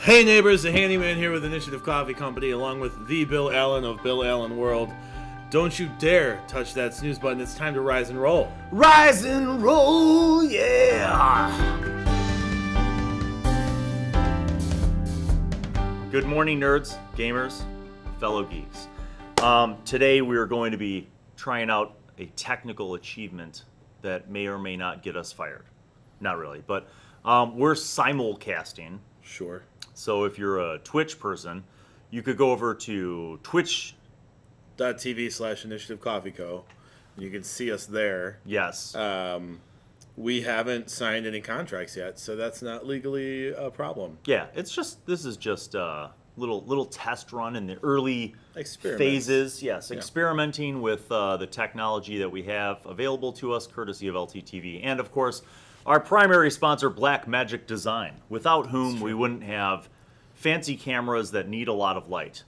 Hey neighbors, the handyman here with Initiative Coffee Company, along with the Bill Allan of Bill Allan World. Don't you dare touch that snooze button. It's time to rise and roll. Rise and roll, yeah! Good morning, nerds, gamers, fellow geeks. Today we are going to be trying out a technical achievement that may or may not get us fired. Not really, but we're simulcasting. Sure. So if you're a Twitch person, you could go over to twitch.tv/Initiative Coffee Co. You can see us there. Yes. We haven't signed any contracts yet, so that's not legally a problem. Yeah, this is just a little test run in the early phases. Yes, yeah. Experimenting with the technology that we have available to us, courtesy of LTTV, and of course, our primary sponsor, Blackmagic Design, without whom we wouldn't have fancy cameras that need a lot of light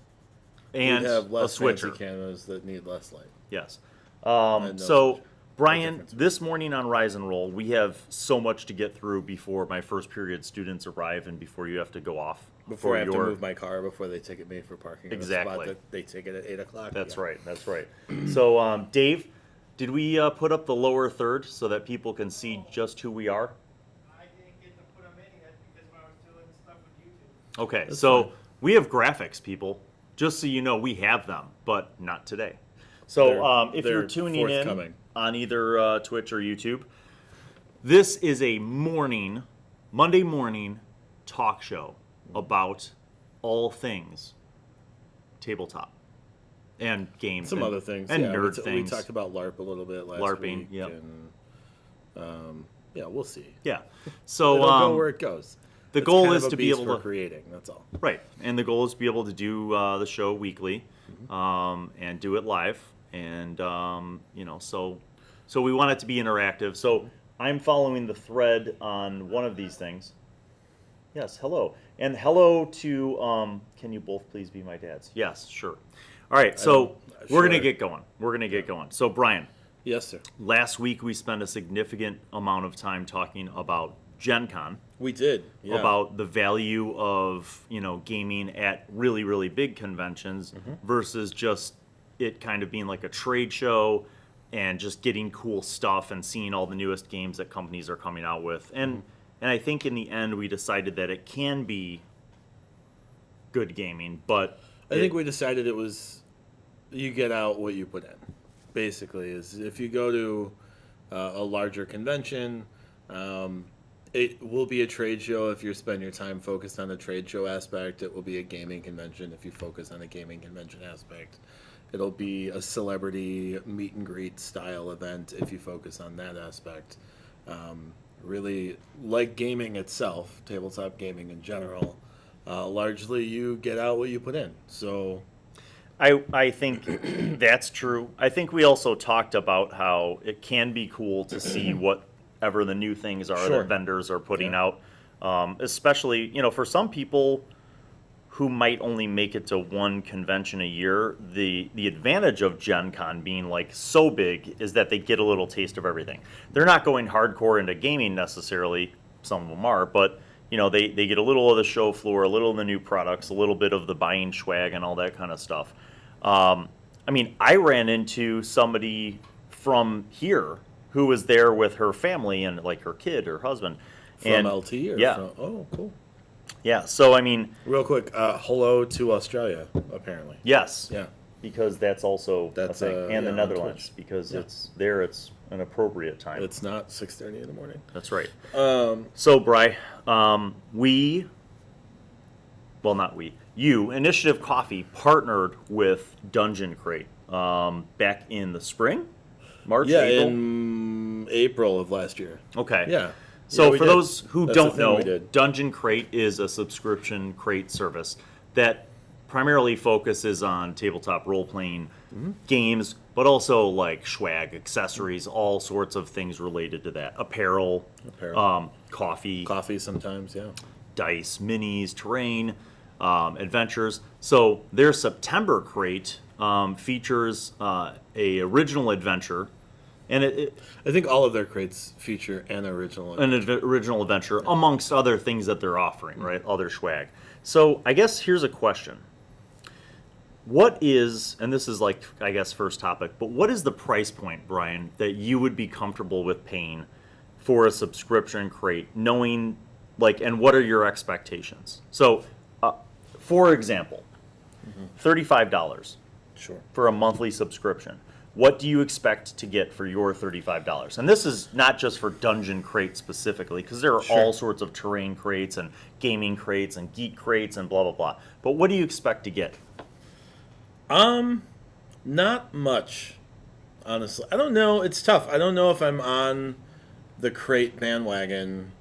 and We'd have less a switcher. fancy cameras that need less light. Yes. No So, switcher. Brian, this morning on Rise and Roll, we have so much to get through before my first period students arrive and before you have to go off. Before I have to move my car, before they ticket me for parking Exactly. in a spot that they ticket at 8 o'clock. That's right. So, Dave, did we put up the lower third so that people can see just who we are? I didn't get to put them in yet because I was doing stuff with YouTube. Okay, That's so fine. we have graphics, people. Just so you know, we have them, but not today. So if you're They're tuning in forthcoming. on either Twitch or YouTube, this is a Monday morning talk show about all things tabletop and games. Some other things. And yeah, nerd we things. talked about LARP a little bit last LARPing, week. yep. And, yeah, we'll see. Yeah. So It'll go where it goes. the It's goal kind is of a to be beast able we're to creating. That's all. Right, and the goal is to be able to do the show weekly, and do it live, and so we want it to be interactive. So I'm following the thread on one of these things. Yes, hello, and hello to. Can you both please be my dads? Yes, sure. All right, so we're gonna get going. So Brian, Yes, sir. last week we spent a significant amount of time talking about Gen Con. We did. Yeah. About the value of gaming at really, really big conventions versus just it kind of being like a trade show and just getting cool stuff and seeing all the newest games that companies are coming out with. And I think in the end we decided that it can be good gaming, but I think we decided it was you get out what you put in. Basically, is if you go to a larger convention, it will be a trade show if you spend your time focused on the trade show aspect. It will be a gaming convention if you focus on the gaming convention aspect. It'll be a celebrity meet and greet style event if you focus on that aspect. Really, like gaming itself, tabletop gaming in general, largely you get out what you put in. So I think that's true. I think we also talked about how it can be cool to see whatever the new things are Sure. that vendors are putting out. Especially, for some people who might only make it to one convention a year, the advantage of Gen Con being like so big is that they get a little taste of everything. They're not going hardcore into gaming necessarily, some of them are, but they get a little of the show floor, a little of the new products, a little bit of the buying swag and all that kind of stuff. I ran into somebody from here who was there with her family and like her kid, her husband. from LT or yeah. from, oh, cool. Yeah, so Real quick, hello to Australia, apparently. yes. Yeah. Because that's also That's, a thing. And the on Netherlands, Twitch. because Yeah. it's an appropriate time. It's not 6:30 in the morning. That's right. So, Bri, you, Initiative Coffee, partnered with Dungeon Crate back in the spring? March, Yeah, April? in April of last year. Okay. Yeah. So Yeah, we for did. those who That's the don't thing know, we did. Dungeon Crate is a subscription crate service that primarily focuses on tabletop role-playing games, but also like swag, accessories, all sorts of things related to that. Apparel. Coffee, Coffee sometimes, yeah. dice, minis, terrain, adventures. So their September crate features a original adventure And I think all of their crates feature an original. original adventure, amongst other things that they're offering, right? Other swag. So I guess here's a question. What is, and this is like, I guess, first topic, but what is the price point, Brian, that you would be comfortable with paying for a subscription crate, knowing, like, and what are your expectations? So, for example, $35 Sure. for a monthly subscription. What do you expect to get for your $35? And this is not just for Dungeon Crate specifically, because there are all sorts of terrain crates and gaming crates and geek crates and blah, blah, blah. But what do you expect to get? Not much, honestly. I don't know. It's tough. I don't know if I'm on the crate bandwagon.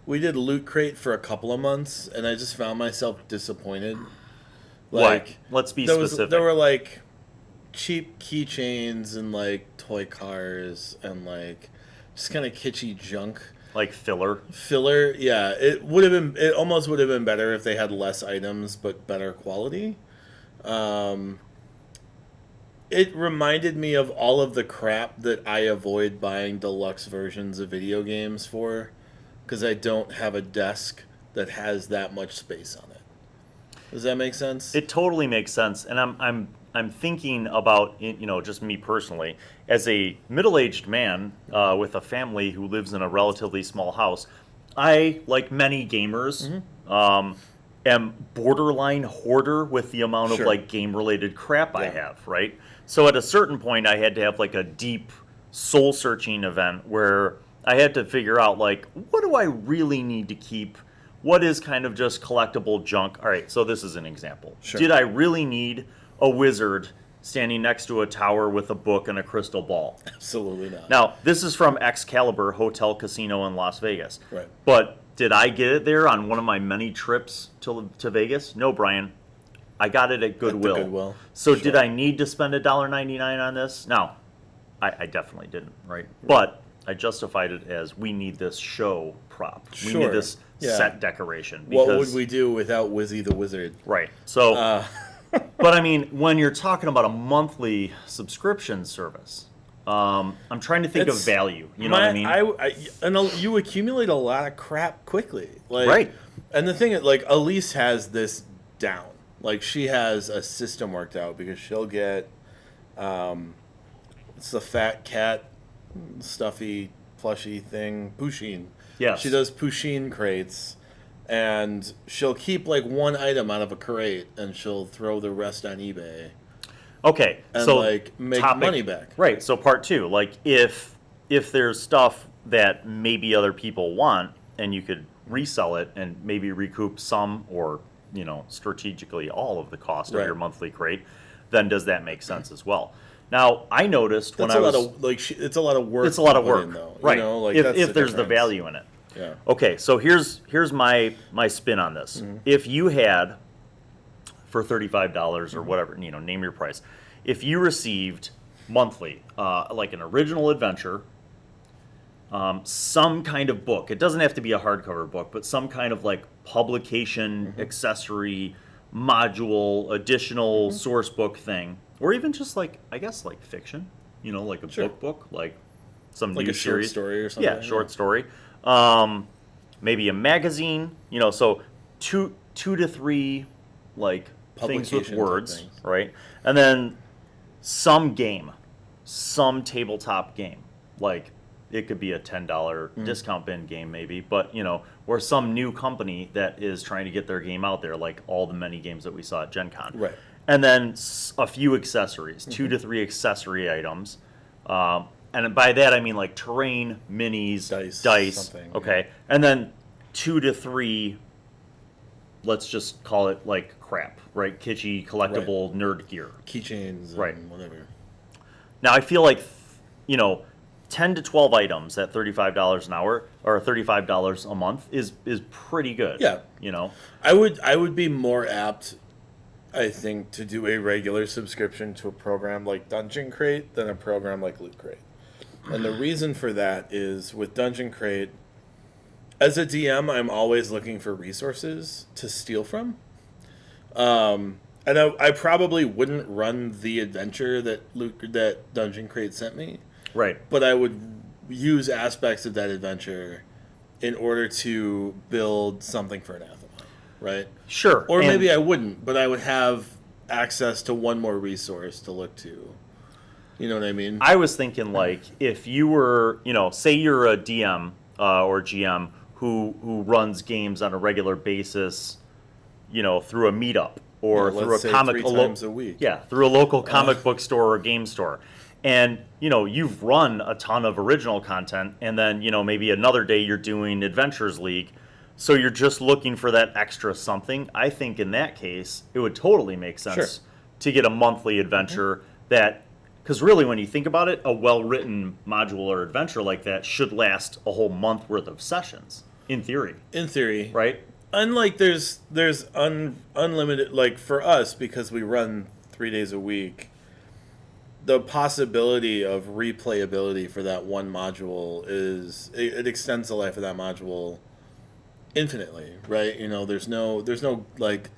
We did Loot Crate for a couple of months, and I just found myself disappointed. Like, let's be specific. There were like cheap keychains and like toy cars and like just kind of kitschy junk. Like filler. Yeah. It would have been. It almost would have been better if they had less items but better quality. It reminded me of all of the crap that I avoid buying deluxe versions of video games for, because I don't have a desk that has that much space on it. Does that make sense? It totally makes sense, and I'm thinking about, just me personally, as a middle-aged man with a family who lives in a relatively small house. I, like many gamers, am borderline hoarder with the amount of like game-related crap I have, right? So at a certain point, I had to have like a deep soul-searching event where I had to figure out, like, what do I really need to keep? What is kind of just collectible junk? All right, so this is an example. Sure. Did I really need a wizard standing next to a tower with a book and a crystal ball? Absolutely not. Now, this is from Excalibur Hotel Casino in Las Vegas. Right. But did I get it there on one of my many trips to Vegas? No, Brian. I got it at Goodwill. At the Goodwill. So did I need to spend $1.99 on this? No, I definitely didn't, right? But I justified it as, we need this show prop. We need this set decoration. What would we do without Wizzy the Wizard? Right. So, but I mean, when you're talking about a monthly subscription service, I'm trying to think of value. You know what I mean? You accumulate a lot of crap quickly. Like, right. And the thing is, like, Elise has this down. Like, she has a system worked out, because she'll get, it's the fat cat, stuffy, plushy thing, Pusheen. Yes. She does Pusheen crates, and she'll keep, like, one item out of a crate, and she'll throw the rest on eBay. Okay, and, so like, make money back. Right, so part two, like, if there's stuff that maybe other people want, and you could resell it and maybe recoup some or, strategically all of the cost of your monthly crate, then does that make sense as well? Now, I noticed when I was... it's a lot of work. It's a lot of work, in, though, right, like, if there's the value in it. Yeah. Okay, so here's my spin on this. If you had, for $35 or whatever, name your price, if you received monthly, like an original adventure, some kind of book, it doesn't have to be a hardcover book, but some kind of like publication, accessory, module, additional source book thing, or even just like, I guess, like fiction, like a book, like some like new a short series. story or something. Yeah, short story. Maybe a magazine, so two to three like things with words, right? And then some game, some tabletop game, like it could be a $10 discount bin game maybe, but or some new company that is trying to get their game out there, like all the many games that we saw at Gen Con. Right. And then a few accessories, 2 to 3 accessory items. And by that I mean like terrain, minis, dice, okay. And then 2 to 3, let's just call it like crap, right? Kitschy, collectible, nerd gear. Keychains, right. And whatever. Now I feel like, 10 to 12 items at $35 an hour or $35 a month is pretty good. Yeah. I would be more apt, I think, to do a regular subscription to a program like Dungeon Crate than a program like Loot Crate. And the reason for that is, with Dungeon Crate, as a DM, I'm always looking for resources to steal from. And I probably wouldn't run the adventure that Dungeon Crate sent me, Right. but I would use aspects of that adventure in order to build something for Anathema, right? Sure. Or And maybe I wouldn't, but I would have access to one more resource to look to. You know what I mean? I was thinking, like, if you were, say you're a DM or GM who runs games on a regular basis, through a meetup or Yeah, through let's a say comic 3 times a week. Yeah, through a local comic book store or game store. And, you've run a ton of original content, and then, maybe another day you're doing Adventures League. So you're just looking for that extra something. I think in that case, it would totally make sense Sure. to get a monthly adventure that, because really when you think about it, a well-written modular adventure like that should last a whole month worth of sessions, in theory. In theory. Right? Unlike there's unlimited, like for us, because we run 3 days a week, the possibility of replayability for that one module it extends the life of that module infinitely, right? There's no like,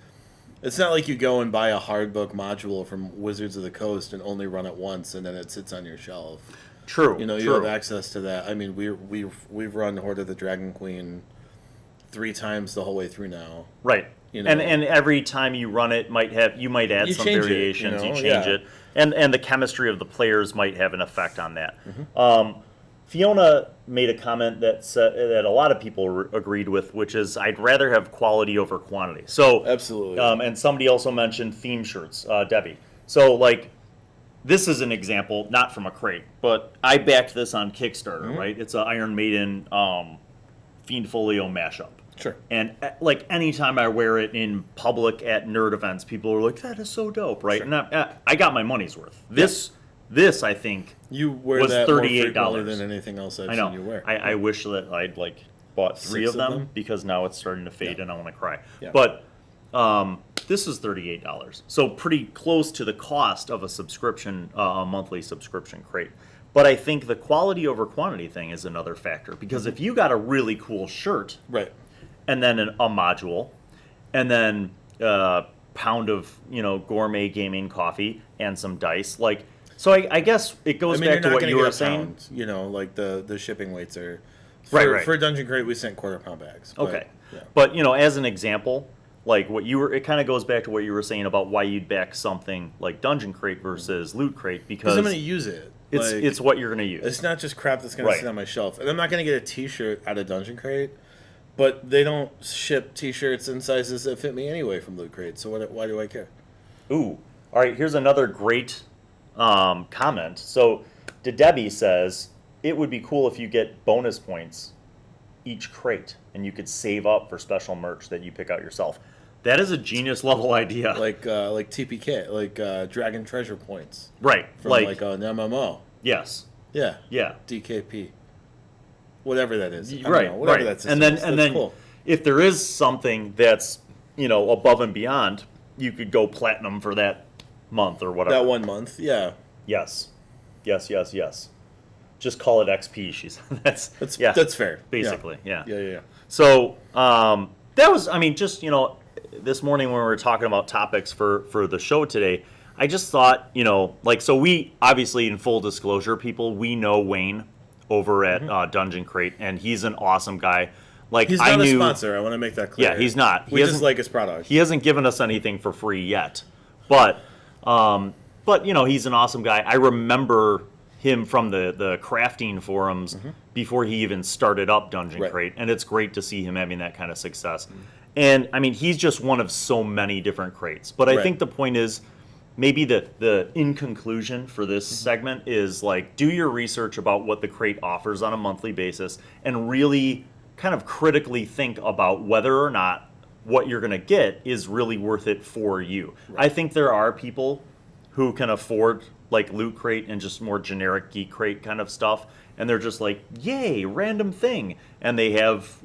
it's not like you go and buy a hard book module from Wizards of the Coast and only run it once and then it sits on your shelf. True. You true. have access to that. I mean, we've run Horde of the Dragon Queen 3 times the whole way through now. Right. And every time you run it, you might add You some change it, variations. You change yeah. it, and the chemistry of the players might have an effect on that. Fiona made a comment that a lot of people agreed with, which is I'd rather have quality over quantity. So Absolutely. and somebody also mentioned theme shirts, Debbie. So like, this is an example, not from a crate, but I backed this on Kickstarter. Right? It's an Iron Maiden Fiend Folio mashup. Sure. And like anytime I wear it in public at nerd events, people are like, "That is so dope!" Right? Sure. And I got my money's worth. This I think You wear was that more $38 frequently than anything else I've I know. seen you wear. I wish that I'd like bought 3 6 of of them, them? because now it's starting to fade and I want to cry. Yeah. But this is $38, so pretty close to the cost of a subscription, a monthly subscription crate. But I think the quality over quantity thing is another factor, because if you got a really cool shirt, Right. and then a module, and then a pound of gourmet gaming coffee and some dice, like, so I guess it goes back to what you were saying. Pound, like the shipping weights are. Right. For Dungeon Crate, we sent quarter-pound bags. But, Okay, yeah. but as an example, like what you were, it kind of goes back to what you were saying about why you'd back something like Dungeon Crate versus Loot Crate, because I'm going to use it. it's what you're going to use. It's not just crap that's going to Right. sit on my shelf. And I'm not going to get a T-shirt out of Dungeon Crate, but they don't ship T-shirts in sizes that fit me anyway from Loot Crate. So why do I care? Ooh, all right. Here's another great comment. So, Debbie says it would be cool if you get bonus points each crate, and you could save up for special merch that you pick out yourself. That is a genius level idea. Like TPK, like Dragon Treasure Points Right. from like an MMO. Yes. Yeah. Yeah. DKP. Whatever that is. I don't Right. know, whatever Right. that system And then is. That's cool. if there is something that's above and beyond, you could go platinum for that month or whatever. That 1 month, yeah. Yes. Just call it XP. She said. That's fair. Basically, yeah. Yeah. So that was, just this morning when we were talking about topics for the show today, I just thought, so we obviously, in full disclosure, people, we know Wayne over at Dungeon Crate, and he's an awesome guy. Like, He's not a sponsor. I want to make that clear. Yeah, he's not. We just like his product. He hasn't given us anything for free yet, but he's an awesome guy. I remember him from the crafting forums before he even started up Dungeon Crate, and it's great to see him having that kind of success. And he's just one of so many different crates. But I think the point is, maybe the in conclusion for this segment is, like, do your research about what the crate offers on a monthly basis, and really kind of critically think about whether or not what you're going to get is really worth it for you. I think there are people who can afford like Loot Crate and just more generic Geek Crate kind of stuff, and they're just like, yay, random thing, and they have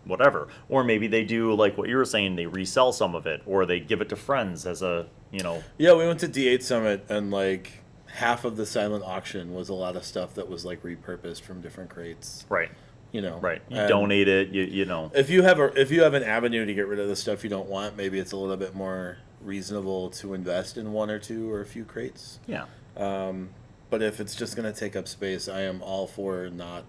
whatever. Or maybe they do like what you were saying, they resell some of it, or they give it to friends as a Yeah, we went to D8 Summit, and like half of the silent auction was a lot of stuff that was like repurposed from different crates. Right. Right. You donate it. You know. If you have an avenue to get rid of the stuff you don't want, maybe it's a little bit more reasonable to invest in one or two or a few crates. Yeah. But if it's just going to take up space, I am all for not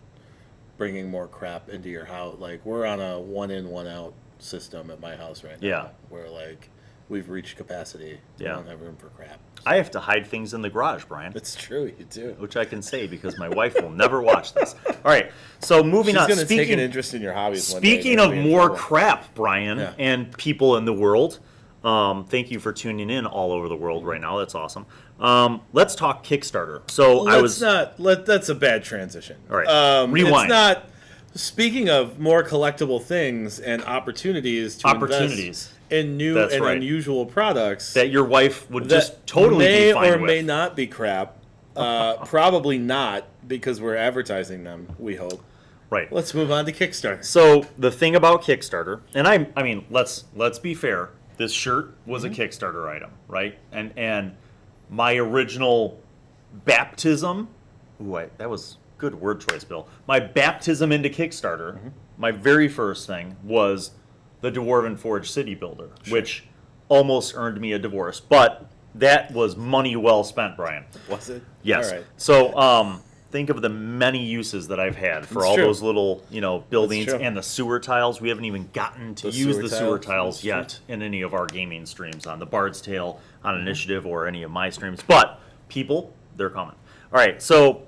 bringing more crap into your house. Like, we're on a one in, one out system at my house right now. Yeah. Where, like, we've reached capacity. Yeah. We don't have room for crap. I have to hide things in the garage, Brian. It's true, you do. Which I can say because my wife will never watch this. All right, so moving on. She's going to take an interest in your hobbies one day. Speaking of more crap, Brian, Yeah. and people in the world, thank you for tuning in all over the world right now. That's awesome. Let's talk Kickstarter. So That's a bad transition. All right, rewind. It's not. Speaking of more collectible things and opportunities to invest in new and unusual products that your wife would just totally may be fine or with. may not be crap. Probably not, because we're advertising them. We hope. Right. Let's move on to Kickstarter. So the thing about Kickstarter, and I mean, let's be fair. This shirt was a Kickstarter item, right? And my original baptism. That was good word choice, Bill. My baptism into Kickstarter, my very first thing was the Dwarven Forge City Builder, which almost earned me a divorce, but that was money well spent, Brian. Was it? Yes. All right. So think of the many uses that I've had for all those little, buildings and the sewer tiles. We haven't even gotten to use the sewer tiles yet in any of our gaming streams on the Bard's Tale, on Initiative, or any of my streams. But people, they're coming. All right, so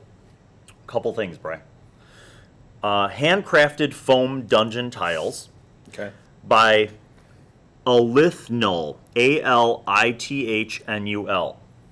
couple things, Bri. Handcrafted foam dungeon tiles by Alithnul, Alithnul.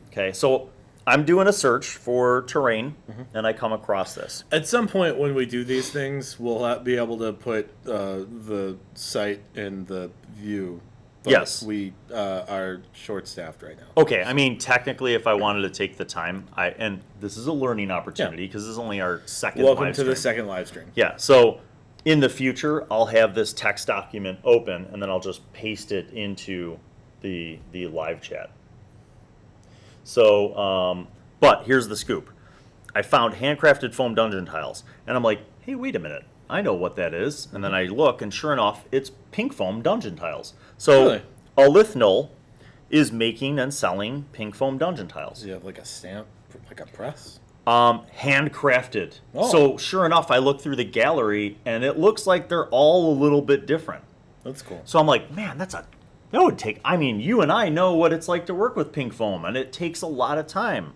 Okay, so I'm doing a search for terrain, and I come across this. At some point when we do these things, we'll be able to put the site in the view. But yes. We are short-staffed right now. Okay, I mean, technically, if I wanted to take the time, and this is a learning opportunity, because this is only our second live stream. Welcome to the second live stream. Yeah, so in the future, I'll have this text document open, and then I'll just paste it into the live chat. So, but here's the scoop. I found handcrafted foam dungeon tiles, and I'm like, hey, wait a minute. I know what that is. And then I look, and sure enough, it's pink foam dungeon tiles. So Really? Alithnul is making and selling pink foam dungeon tiles. Does he have like a stamp, like a press? Handcrafted. Oh. So sure enough, I look through the gallery, and it looks like they're all a little bit different. That's cool. So I'm like, man, that would take, I mean, you and I know what it's like to work with pink foam, and it takes a lot of time.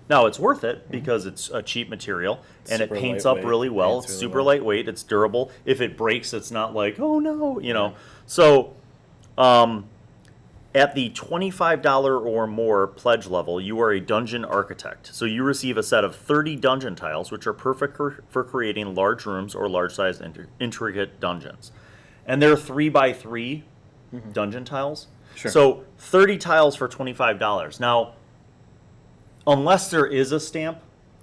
Now, it's worth it because it's a cheap material, and it paints up really well. It's super lightweight. It's durable. If it breaks, it's not like, oh, no, So at the $25 or more pledge level, you are a dungeon architect. So you receive a set of 30 dungeon tiles, which are perfect for creating large rooms or large-sized intricate dungeons. And they're 3x3 dungeon tiles. Sure. So 30 tiles for $25. Now, unless there is a stamp,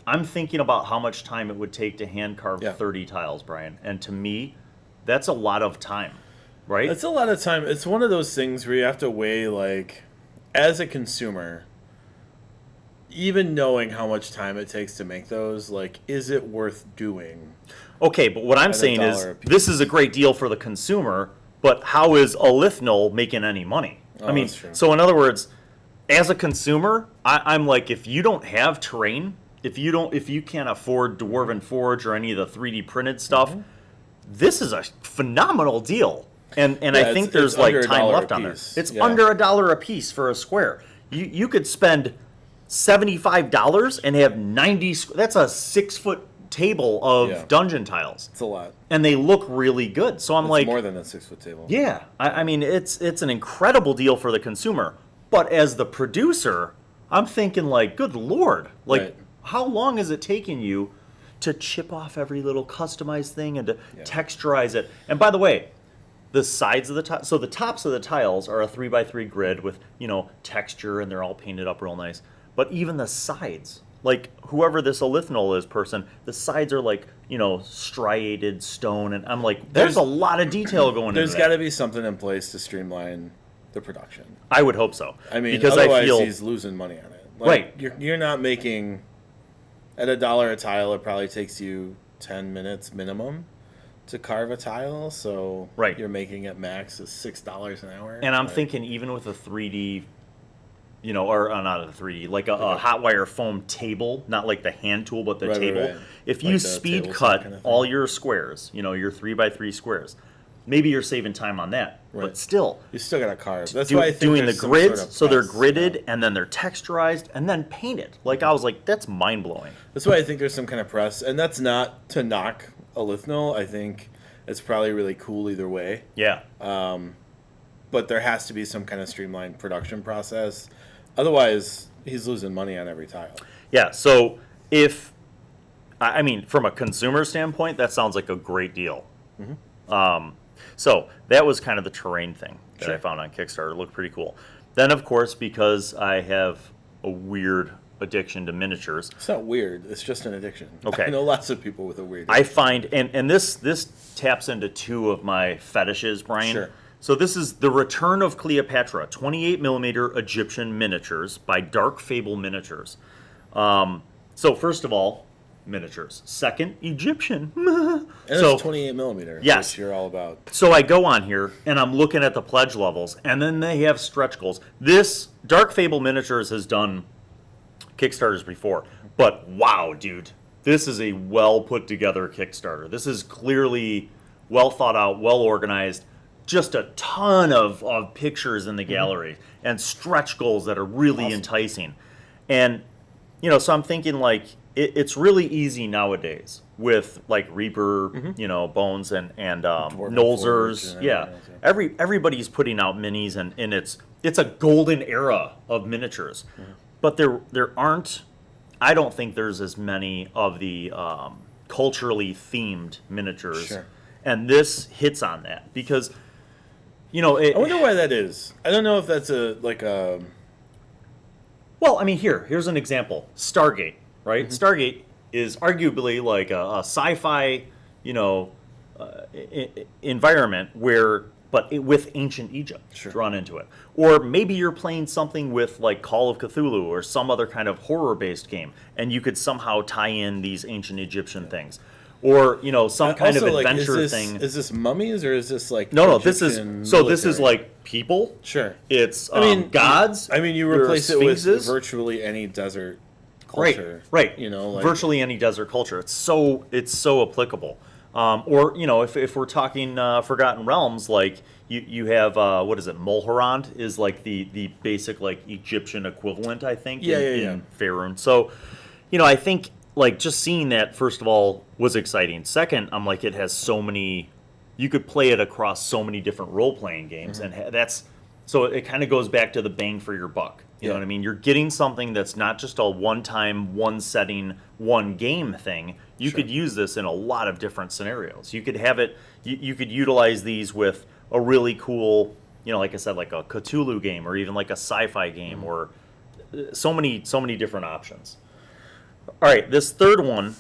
I'm thinking about how much time it would take to hand carve 30 tiles, Brian. And to me, that's a lot of time, right? It's a lot of time. It's one of those things where you have to weigh, like, as a consumer, even knowing how much time it takes to make those, like, is it worth doing? Okay, but what I'm saying is this is a great deal for the consumer, but how is Alithnul making any money? I mean, so in other words, as a consumer, I'm like, if you don't have terrain, if you can't afford Dwarven Forge or any of the 3D printed stuff, this is a phenomenal deal. And I think there's like time left on there. It's under $1 a piece for a square. You could spend $75 and have 90. That's a 6-foot table of dungeon tiles. It's a lot, and they look really good. So I'm like, more than a 6-foot table. Yeah, I mean, it's an incredible deal for the consumer. But as the producer, I'm thinking like, good Lord, like how long is it taking you to chip off every little customized thing and to texturize it? And by the way, the sides of the tile, so the tops of the tiles are a 3x3 grid with, texture, and they're all painted up real nice. But even the sides, like whoever this Alithnul is person, the sides are like, striated stone. And I'm like, there's a lot of detail going into that. There's got to be something in place to streamline the production. I would hope so. I mean, because otherwise I feel he's losing money on it. Like, you're not making, at $1 a tile, it probably takes you 10 minutes minimum to carve a tile, so Right. you're making it max is $6 an hour. And I'm Like, thinking even with a 3D, or not a 3D, like a hot wire foam table, not like the hand tool, but the Right, right, table. right. If Like you the speed table cut saw kind of all thing. your squares, your 3x3 squares, maybe you're saving time on that. Right. But still, you still gotta carve. That's why I think doing the there's some grids, sort of so they're press, gridded yeah. and then they're texturized and then painted. Like I was like, that's mind blowing. That's why I think there's some kind of press, and that's not to knock Alithnul. I think it's probably really cool either way. Yeah. But there has to be some kind of streamlined production process. Otherwise, he's losing money on every tile. Yeah. So I mean, from a consumer standpoint, that sounds like a great deal. So that was kind of the terrain thing that I Sure. found on Kickstarter. It looked pretty cool. Then, of course, because I have a weird addiction to miniatures, It's not weird. It's just an addiction. Okay. I know lots of people with a weird I addiction. find, and this taps into two of my fetishes, Brian. Sure. So this is The Return of Cleopatra, 28mm Egyptian miniatures by Dark Fable Miniatures. So first of all, miniatures. Second, Egyptian. And So- it's 28 millimeter, Yes. which you're all about. So I go on here and I'm looking at the pledge levels, and then they have stretch goals. This Dark Fable Miniatures has done Kickstarters before, but wow, dude, this is a well put together Kickstarter. This is clearly well thought out, well organized. Just a ton of pictures in the gallery and stretch goals that are really Awesome. enticing. And so I'm thinking like it's really easy nowadays with like Reaper, Bones and Forge Nolzers. and Yeah, everything else, everybody's putting out minis, and it's a golden era of miniatures. But there aren't. I don't think there's as many of the culturally themed miniatures, Sure. and this hits on that because I wonder why that is. I don't know if that's Well, I mean, here's an example. Stargate, right? Stargate is arguably like a sci-fi, environment with ancient Egypt Sure. drawn into it. Or maybe you're playing something with like Call of Cthulhu or some other kind of horror-based game, and you could somehow tie in these ancient Egyptian things. Or, some kind of Also, like, adventure is this, thing. Is this mummies or is this like No, this is Egyptian this is military? like people. Sure. It's you gods. there are replace it with sphinxes. virtually any desert culture. Right. Like, virtually any desert culture. It's so applicable. Or if we're talking Forgotten Realms, like you have what is it? Mulhorand is like the basic like Egyptian equivalent, I think. Yeah. In Faerun. So, I think like just seeing that first of all was exciting. Second, I'm like it has so many. You could play it across so many different role playing games, and that's so it kind of goes back to the bang for your buck. You know Yeah. what I mean? You're getting something that's not just a one-time, one-setting, one-game thing. You could use this in a lot of different scenarios. You could have it. You could utilize these with a really cool, like I said, like a Cthulhu game, or even like a sci-fi game, or so many different options. All right, this third one.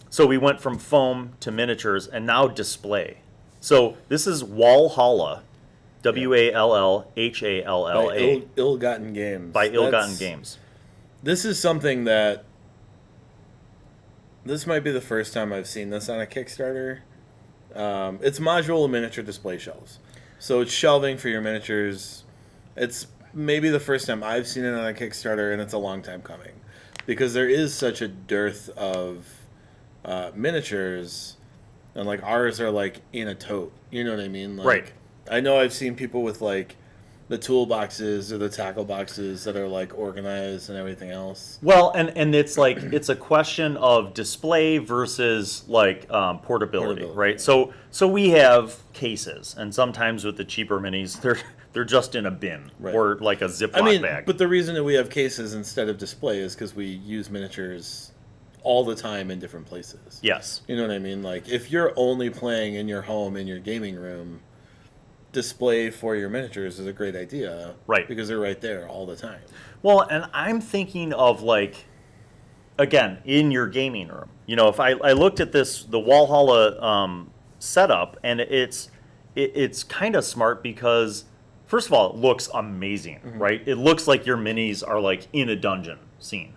So we went from foam to miniatures, and now display. So this is Wallhalla. Wallhalla. by ill-gotten games. By Ill-Gotten Games. This is something that this might be the first time I've seen this on a Kickstarter. It's modular miniature display shelves, so it's shelving for your miniatures. It's maybe the first time I've seen it on a Kickstarter, and it's a long time coming because there is such a dearth of miniatures, and like ours are like in a tote. You know what I mean? Like, Right. I know I've seen people with like the toolboxes or the tackle boxes that are like organized and everything else. Well, and it's like it's a question of display versus like portability, right? So we have cases, and sometimes with the cheaper minis, they're just in a bin Right. or like a Ziploc bag. But the reason that we have cases instead of display is because we use miniatures all the time in different places. Yes. You know what I mean? Like, if you're only playing in your home, in your gaming room, display for your miniatures is a great idea. Right. Because they're right there all the time. Well, and I'm thinking of like, again, in your gaming room. If I looked at the Wallhalla setup, and it's kind of smart because, first of all, it looks amazing, right? It looks like your minis are like in a dungeon scene.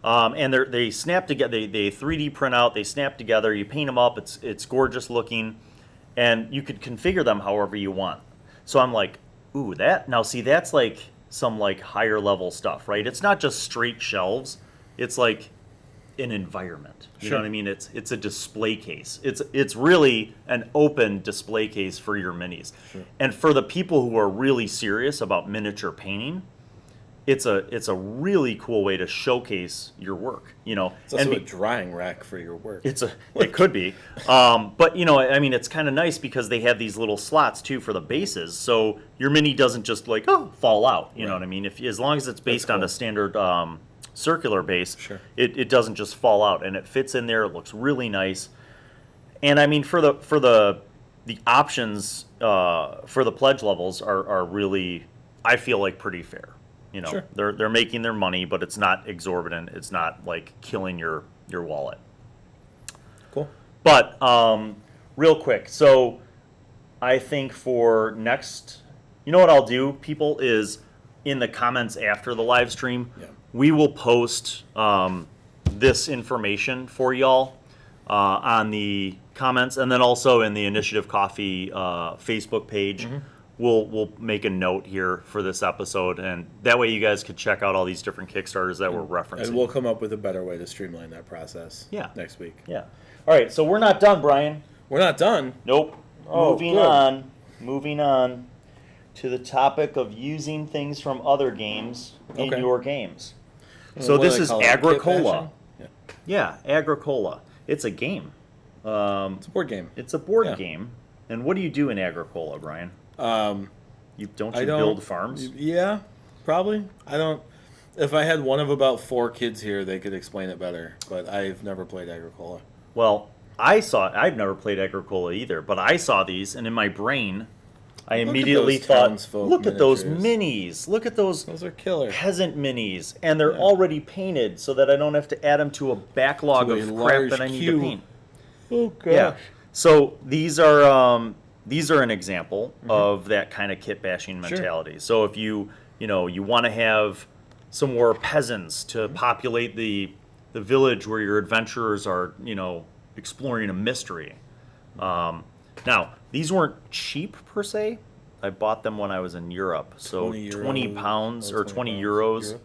And they snap together. They 3D print out. They snap together. You paint them up. It's gorgeous looking, and you could configure them however you want. So I'm like, ooh, that now see that's like some like higher level stuff, right? It's not just straight shelves. It's like an environment. You know what I mean? It's a display case. It's really an open display case for your minis. Sure. And for the people who are really serious about miniature painting, it's a really cool way to showcase your work. You know, it's also a drying rack for your work. It could be, but you know, I mean, it's kind of nice because they have these little slots too for the bases, so your mini doesn't just like fall out. You know what I mean? As long as it's based on a standard circular base, it doesn't just fall out, and it fits in there. It looks really nice, and I mean for the options for the pledge levels are really, I feel like, pretty fair. You know, they're making their money, but it's not exorbitant. It's not like killing your wallet. Cool. But real quick, so I think for next, you know what I'll do, people, is in the comments after the live stream, we will post this information for y'all on the comments, and then also in the Initiative Coffee Facebook page. We'll make a note here for this episode, and that way you guys could check out all these different Kickstarters that we're referencing. And we'll come up with a better way to streamline that process next week. Yeah. All right, so we're not done, Brian. We're not done? Nope. Moving on to the topic of using things from other games in your games. So this is Agricola. Yeah, Agricola. It's a game. It's a board game. It's a board game. And what do you do in Agricola, Brian? Don't you build farms? Yeah, probably. I don't. If I had one of about 4 kids here, they could explain it better. But I've never played Agricola. Well, I've never played Agricola either, but I saw these, and in my brain, I immediately thought, look at those minis. Look at those. Those are killer. Peasant minis, and they're already painted, so that I don't have to add them to a backlog of crap that I need to paint. Oh gosh. Yeah. So these are an example of that kind of kit bashing mentality. So if you want to have some more peasants to populate the village where your adventurers are, exploring a mystery. Now, these weren't cheap per se. I bought them when I was in Europe. So 20 pounds or 20 euros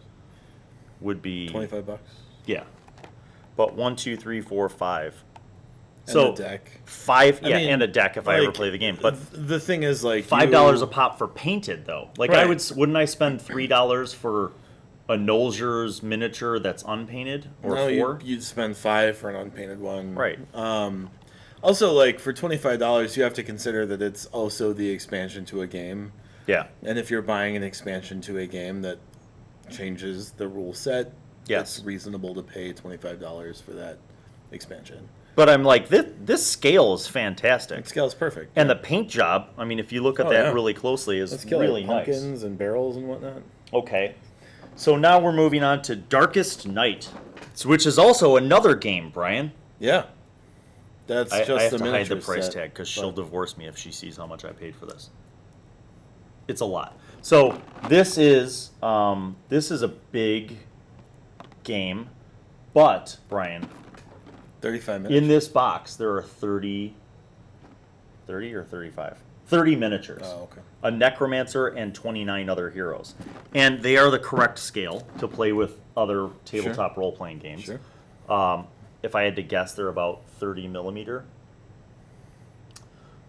would be $25. Yeah. But 1, 2, 3, 4, 5. And so a deck. 5, and a deck if I ever play the game. But the thing is, like, $5 a pop for painted, though. Like wouldn't I spend $3 for a Nolger's miniature that's unpainted, or no, 4? You'd spend $5 for an unpainted one, right? Also, like, for $25, you have to consider that it's also the expansion to a game. Yeah. And if you're buying an expansion to a game that changes the rule set, it's reasonable to pay $25 for that expansion. But I'm like, this scale is fantastic. The scale is perfect. And the paint job, I mean, if you look at that really closely, is really nice. Pumpkins and barrels and whatnot. Okay. So now we're moving on to Darkest Night, which is also another game, Brian. Yeah. That's just I have the to hide the miniature price set, tag because she'll divorce me if she sees how much I paid for this. It's a lot. So this is a big game, but Brian, 35 minutes. in this box there are 30 or 35? 30 miniatures. Oh, okay. A necromancer and 29 other heroes, and they are the correct scale to play with other tabletop role-playing games. Sure. If I had to guess, they're about 30 millimeter.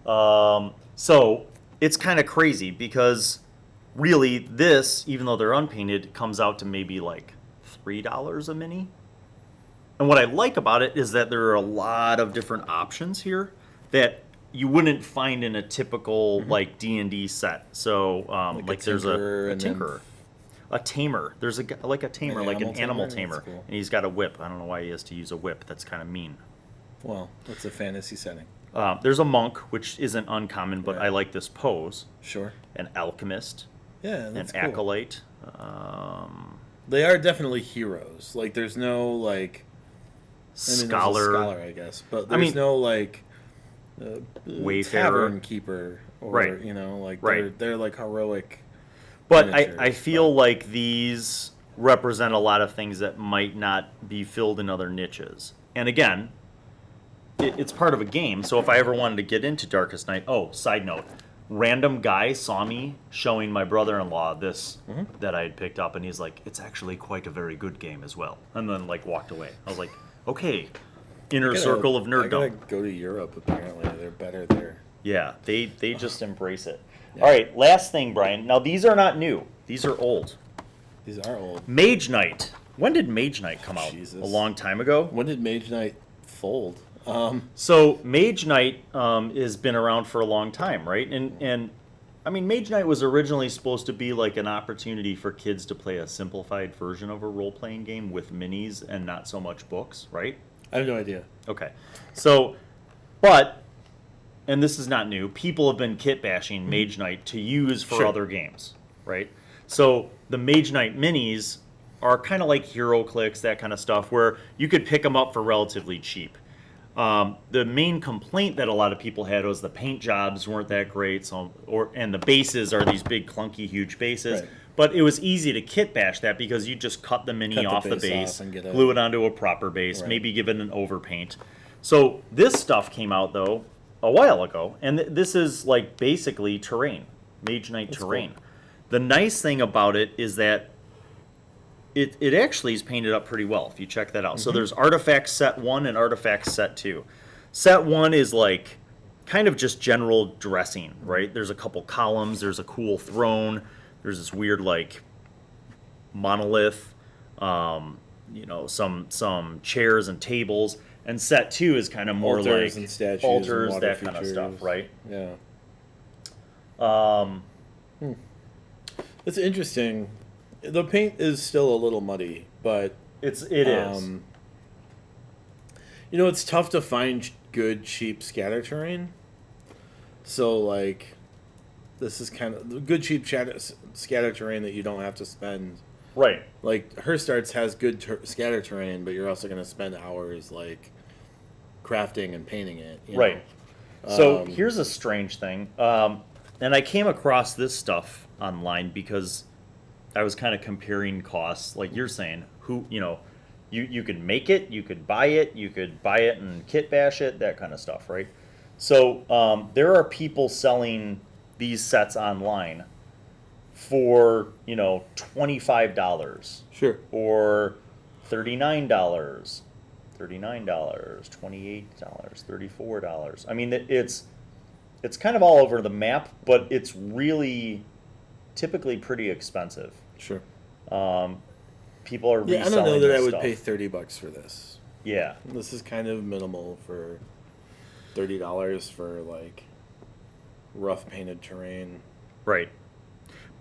So it's kind of crazy because really this, even though they're unpainted, comes out to maybe like $3 a mini. And what I like about it is that there are a lot of different options here that you wouldn't find in a typical like D&D set. So like there's a tinkerer. A tamer. There's a tamer, like an animal tamer, cool. and he's got a whip. I don't know why he has to use a whip. That's kind of mean. Well, it's a fantasy setting. There's a monk, which isn't uncommon, but I like this pose. Sure. An alchemist. Yeah, that's an acolyte. They are definitely heroes. Like, there's no like scholar. There's a scholar, I guess, but there's no like wayfarer, tavern keeper, or like they're like heroic. But I feel like these represent a lot of things that might not be filled in other niches. And again, it's part of a game, so if I ever wanted to get into Darkest Night, side note, random guy saw me showing my brother-in-law this that I had picked up, and he's like, it's actually quite a very good game as well, and then like walked away. I was like, okay, inner circle of I gotta nerddom. go to Europe, apparently. They're better there. Yeah, they just embrace it. Yeah. All right, last thing, Brian. Now, these are not new. These are old. These are old. Mage Knight. When did Mage Knight come out? Jesus. A long time ago? When did Mage Knight fold? So Mage Knight has been around for a long time, right? And I mean, Mage Knight was originally supposed to be like an opportunity for kids to play a simplified version of a role-playing game with minis and not so much books, right? I have no idea. Okay. So, but, and this is not new, people have been kit bashing Mage Knight to use for other games, right? So the Mage Knight minis are kind of like Hero Clicks, that kind of stuff, where you could pick them up for relatively cheap. The main complaint that a lot of people had was the paint jobs weren't that great, and the bases are these big, clunky, huge bases. Right. But it was easy to kit bash that because you just cut the mini off the base, glue it onto a proper base, maybe give it an overpaint. So this stuff came out, though, a while ago, and this is like basically terrain, Mage Knight terrain. Cool. The nice thing about it is that it actually is painted up pretty well, if you check that out. So there's Artifacts Set 1 and Artifacts Set 2. Set 1 is like kind of just general dressing, right? There's a couple columns, there's a cool throne, there's this weird like monolith, some chairs and tables. And Set 2 is kind of more altars like and statues altars, and that features. kind of stuff, right? Yeah. It's interesting. The paint is still a little muddy, but it is. It's tough to find good, cheap scatter terrain. So, like, this is kind of good, cheap scatter terrain that you don't have to spend. Right. Like, Herstarts has good scatter terrain, but you're also going to spend hours, like, crafting and painting it. Right. So, here's a strange thing. And I came across this stuff online because I was kind of comparing costs, like you're saying. You could make it, you could buy it and kit bash it, that kind of stuff, right? So there are people selling these sets online for $25, sure, or $39, $28, $34. I mean, it's kind of all over the map, but it's really typically pretty expensive. Sure. People are reselling I don't know that I would stuff. pay $30 for this. Yeah. This is kind of minimal for $30 for like rough painted terrain. Right.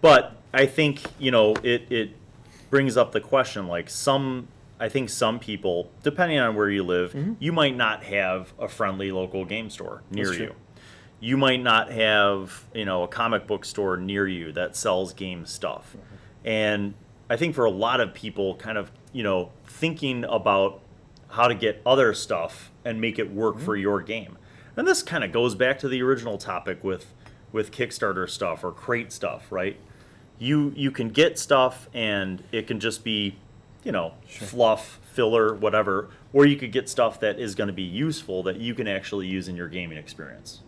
But I think, it brings up the question, like I think some people, depending on where you live, you might not have a friendly local game store near you. You might not have, a comic book store near you that sells game stuff. And I think for a lot of people kind of, thinking about how to get other stuff and make it work for your game. And this kind of goes back to the original topic with Kickstarter stuff or crate stuff, right? You can get stuff and it can just be, fluff, filler, whatever. Or you could get stuff that is going to be useful that you can actually use in your gaming experience.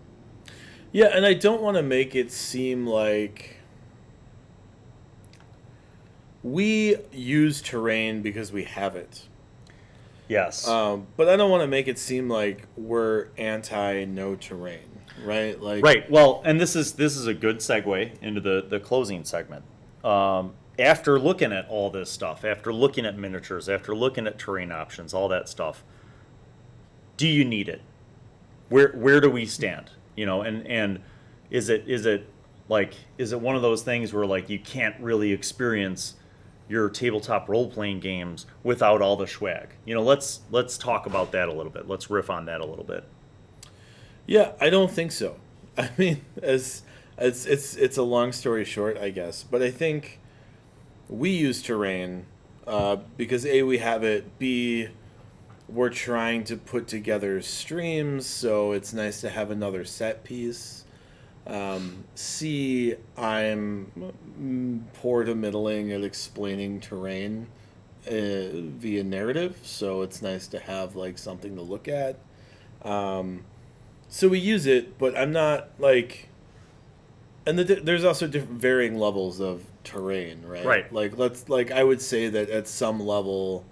Yeah, and I don't want to make it seem like we use terrain because we have it. Yes. But I don't want to make it seem like we're anti no terrain, right? Like right. Well, and this is a good segue into the closing segment. After looking at all this stuff, after looking at miniatures, after looking at terrain options, all that stuff, do you need it? Where do we stand? And is it one of those things where like you can't really experience your tabletop role-playing games without all the swag? Let's talk about that a little bit. Let's riff on that a little bit. Yeah, I don't think so. I mean, it's a long story short, I guess. But I think we use terrain because A, we have it, B, we're trying to put together streams, so it's nice to have another set piece. C, I'm poor to middling at explaining terrain via narrative, so it's nice to have like something to look at. So we use it, but I'm not like, and there's also different varying levels of terrain, right? Right. Like I would say that at some level,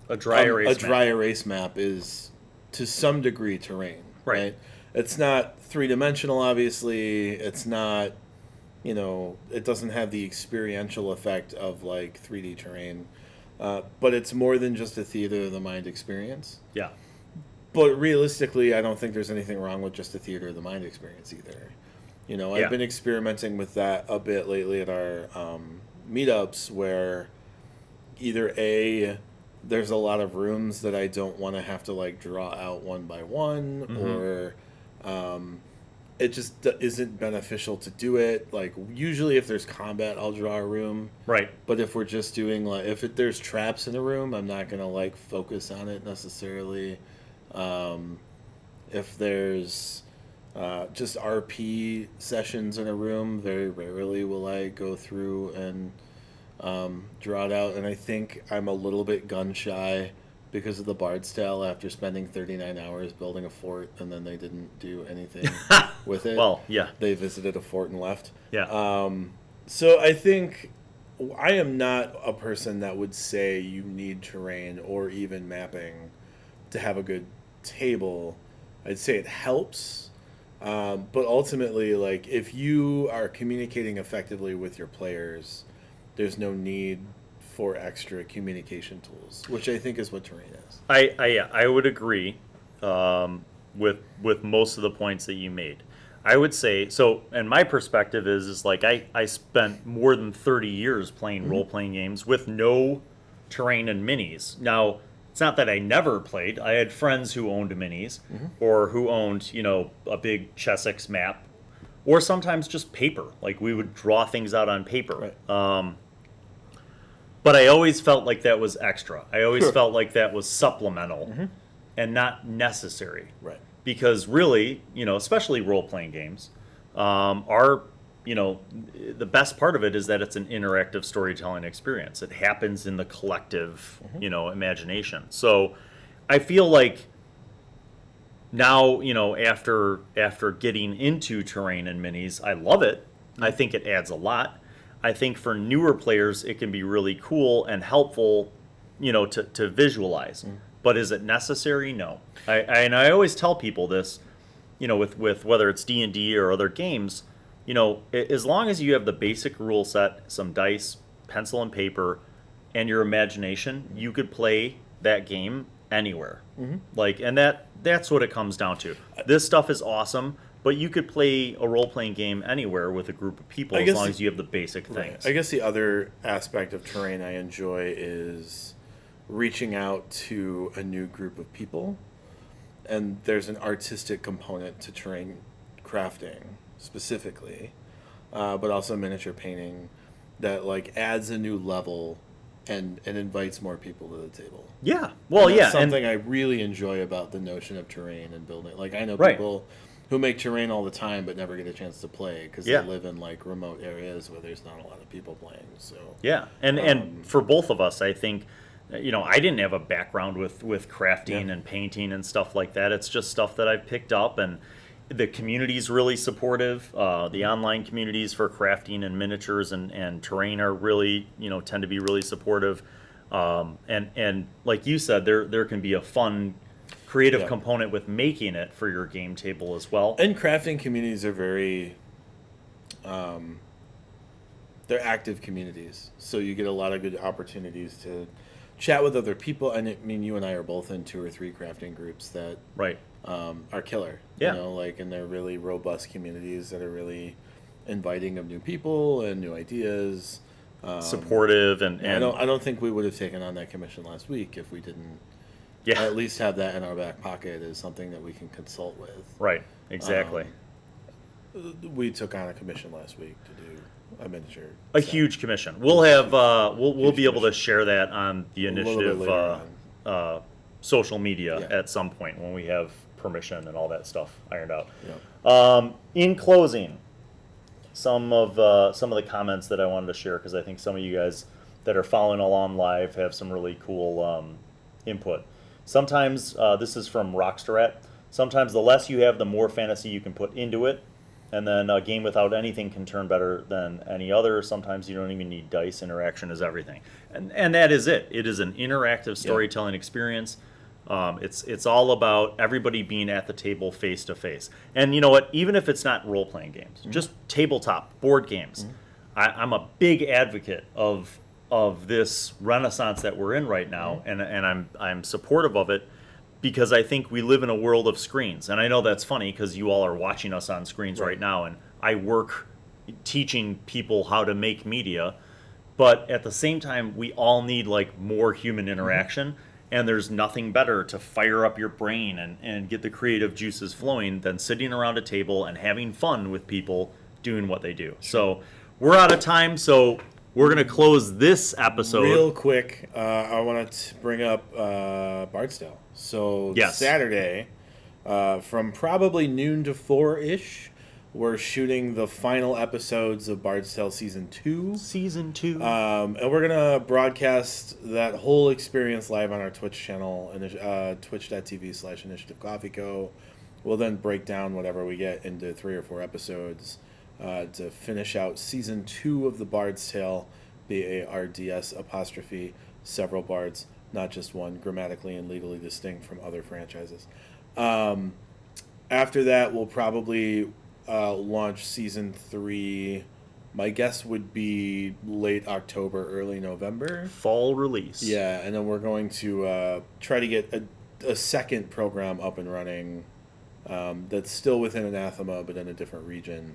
A dry erase dry map. erase map is to some degree terrain, Right. right? It's not three-dimensional, obviously. It's not, it doesn't have the experiential effect of like 3D terrain, but it's more than just a theater of the mind experience. Yeah. But realistically, I don't think there's anything wrong with just a theater of the mind experience either. Yeah. I've been experimenting with that a bit lately at our meetups, where either A, there's a lot of rooms that I don't want to have to like draw out one by one, or it just isn't beneficial to do it. Like usually if there's combat, I'll draw a room. Right. But if we're just doing like, there's traps in a room, I'm not going to like focus on it necessarily. If there's just RP sessions in a room, very rarely will I go through and draw it out. And I think I'm a little bit gun shy because of the Bard's Tale after spending 39 hours building a fort, and then they didn't do anything with it. Well, yeah. They visited a fort and left. Yeah. So I think I am not a person that would say you need terrain or even mapping to have a good table. I'd say it helps. But ultimately, like, if you are communicating effectively with your players, there's no need for extra communication tools, which I think is what terrain is. I would agree with most of the points that you made. I would say, so, and my perspective is like I spent more than 30 years playing role-playing games with no terrain and minis. Now, it's not that I never played. I had friends who owned minis or who owned, a big Chessex map, or sometimes just paper. Like we would draw things out on paper. Right. But I always felt like that was extra. I always felt like that was supplemental and not necessary. Right. Because really, especially role-playing games, are, the best part of it is that it's an interactive storytelling experience. It happens in the collective, imagination. So I feel like now, after getting into terrain and minis, I love it. I think it adds a lot. I think for newer players, it can be really cool and helpful, to visualize. But is it necessary? No. I always tell people this, with whether it's D&D or other games, as long as you have the basic rule set, some dice, pencil and paper, and your imagination, you could play that game anywhere. Like, and that's what it comes down to. This stuff is awesome, but you could play a role-playing game anywhere with a group of people as long as you have the basic things. I guess the other aspect of terrain I enjoy is reaching out to a new group of people. And there's an artistic component to terrain crafting specifically, but also miniature painting that like adds a new level and invites more people to the table. Yeah. Well, and that's yeah. something I really enjoy about the notion of terrain and building. Like I know Right. people who make terrain all the time but never get a chance to play because Yeah. they live in like remote areas where there's not a lot of people playing. So Yeah, and for both of us, I think, I didn't have a background with crafting and painting and stuff like that. It's just stuff that I've picked up, and the community's really supportive. The online communities for crafting and miniatures and terrain are really, tend to be really supportive. And like you said, there can be a fun, creative component with making it for your game table as well. And crafting communities are very, they're active communities. So you get a lot of good opportunities to chat with other people. And I mean, you and I are both in 2 or 3 crafting groups that Right. are killer. Yeah. And they're really robust communities that are really inviting of new people and new ideas. Supportive and I don't think we would have taken on that commission last week if we didn't at least have that in our back pocket as something that we can consult with. Right. Exactly. We took on a commission last week to do a miniature. A set. huge commission. We'll have we'll Huge be able to commission. share that on the A little bit initiative later social media Yeah. at some point when we have permission and all that stuff ironed out. Yeah. In closing, some of the comments that I wanted to share because I think some of you guys that are following along live have some really cool input. Sometimes, this is from Rockstarat, sometimes the less you have, the more fantasy you can put into it. And then a game without anything can turn better than any other. Sometimes you don't even need dice. Interaction is everything. And that is it. It is an interactive storytelling experience. It's all about everybody being at the table face to face. And you know what? Even if it's not role-playing games, just tabletop, board games. I'm a big advocate of this renaissance that we're in right now, and I'm supportive of it because I think we live in a world of screens. And I know that's funny because you all are watching us on screens right now, and I work teaching people how to make media. But at the same time, we all need like more human interaction. And there's nothing better to fire up your brain and get the creative juices flowing than sitting around a table and having fun with people doing what they do. So we're out of time, so we're going to close this episode. Real quick, I want to bring up Bard's Tale. So Saturday, from probably noon to 4-ish, we're shooting the final episodes of Bard's Tale Season 2. Season 2. And we're going to broadcast that whole experience live on our Twitch channel, twitch.tv/Initiative Coffee Co. We'll then break down whatever we get into 3 or 4 episodes to finish out Season 2 of the Bard's Tale, BARDS apostrophe, several bards, not just one, grammatically and legally distinct from other franchises. After that, we'll probably launch Season 3. My guess would be late October, early November. Fall release. Yeah, and then we're going to try to get a second program up and running that's still within Anathema, but in a different region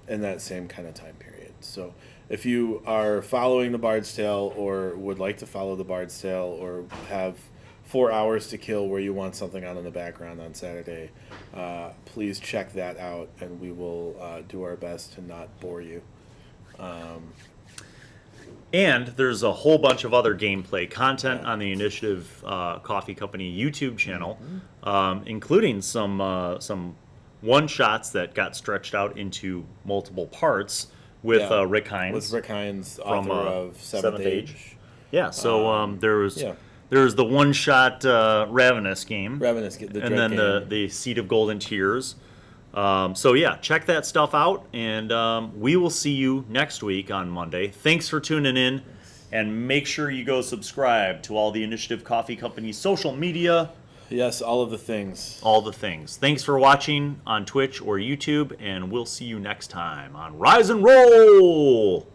in that same kind of time period. So if you are following the Bard's Tale or would like to follow the Bard's Tale or have 4 hours to kill where you want something on in the background on Saturday, please check that out, and we will do our best to not bore you. And there's a whole bunch of other gameplay content on the Initiative Coffee Company YouTube channel, including some one-shots that got stretched out into multiple parts with Rick Hines. With Rick Hines, from author of Seventh Age. Yeah, so there's the one-shot Ravenous game. Ravenous, the and then the Seed of Golden Tears. So yeah, check that stuff out, and we will see you next week on Monday. Thanks for tuning in, and make sure you go subscribe to all the Initiative Coffee Company's social media. Yes, all of the things. All the things. Thanks for watching on Twitch or YouTube, and we'll see you next time on Rise and Roll!